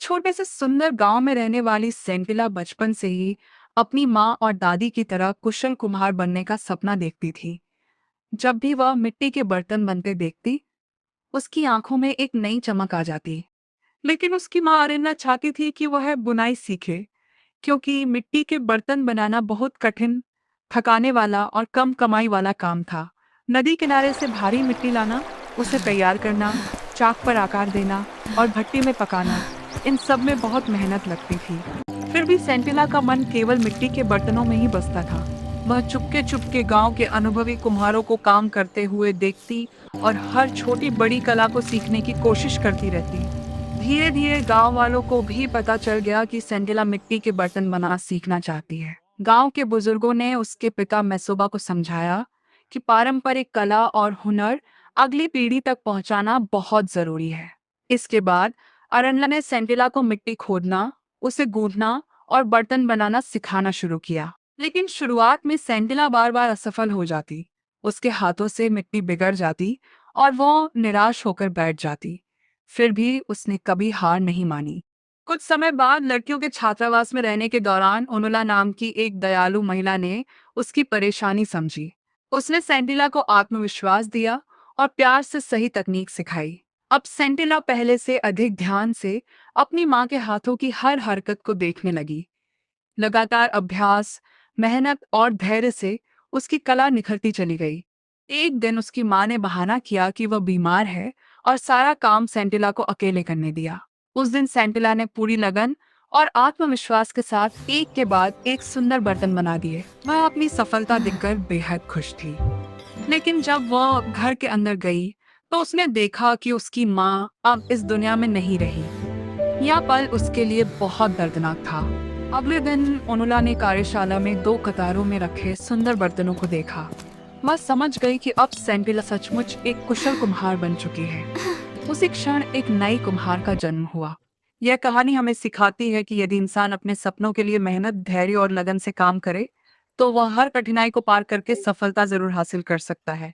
छोटे से सुंदर गांव में रहने वाली सेंटिला बचपन से ही अपनी माँ और दादी की तरह कुशल कुम्हार बनने का सपना देखती थी। जब भी वह मिट्टी के बर्तन बनते देखती, उसकी आंखों में एक नई चमक आ जाती। लेकिन उसकी माँ अरिन्ना चाहती थी कि वह बुनाई सीखे, क्योंकि मिट्टी के बर्तन बनाना बहुत कठिन, थकाने वाला और कम कमाई वाला काम था। नदी किनारे से भारी मिट्टी लाना, उसे तैयार करना, चाक पर आकार देना और भट्टी में पकाना, इन सब में बहुत मेहनत लगती थी। फिर भी सेंटिला का मन केवल मिट्टी के बर्तनों में ही बसता था। वह चुपके चुपके गांव के अनुभवी कुम्हारों को काम करते हुए देखती और हर छोटी बड़ी कला को सीखने की कोशिश करती रहती। धीरे धीरे गांव वालों को भी पता चल गया कि सेंडिला मिट्टी के बर्तन बनाना सीखना चाहती है। गांव के बुजुर्गों ने उसके पिता मैसोबा को समझाया कि पारंपरिक कला और हुनर अगली पीढ़ी तक पहुंचाना बहुत जरूरी है। इसके बाद अरनला ने सेंटिला को मिट्टी खोदना, उसे गूंथना और बर्तन बनाना सिखाना शुरू किया। लेकिन शुरुआत में सेंटिला बार बार असफल हो जाती। उसके हाथों से मिट्टी बिगड़ जाती और वो निराश होकर बैठ जाती। फिर भी उसने कभी हार नहीं मानी। कुछ समय बाद लड़कियों के छात्रावास में रहने के दौरान ओनुला नाम की एक दयालु महिला ने उसकी परेशानी समझी। उसने सेंटिला को आत्मविश्वास दिया और प्यार से सही तकनीक सिखाई। अब सेंटिला पहले से अधिक ध्यान से अपनी माँ के हाथों की हर हरकत को देखने लगी। लगातार अभ्यास, मेहनत और धैर्य से उसकी कला निखरती चली गई। एक दिन उसकी माँ ने बहाना किया कि वह बीमार है और सारा काम सेंटिला को अकेले करने दिया। उस दिन सेंटिला ने पूरी लगन और आत्मविश्वास के साथ एक के बाद एक सुंदर बर्तन बना दिए। वह अपनी सफलता देखकर बेहद खुश थी। लेकिन जब वह घर के अंदर गई, तो उसने देखा कि उसकी माँ अब इस दुनिया में नहीं रही। यह पल उसके लिए बहुत दर्दनाक था। अगले दिन ओनुला ने कार्यशाला में दो कतारों में रखे सुंदर बर्तनों को देखा। वह समझ गई कि अब सेंटिला सचमुच एक कुशल कुम्हार बन चुकी है। उसी क्षण एक नई कुम्हार का जन्म हुआ। यह कहानी हमें सिखाती है कि यदि इंसान अपने सपनों के लिए मेहनत, धैर्य और लगन से काम करे, तो वह हर कठिनाई को पार करके सफलता जरूर हासिल कर सकता है।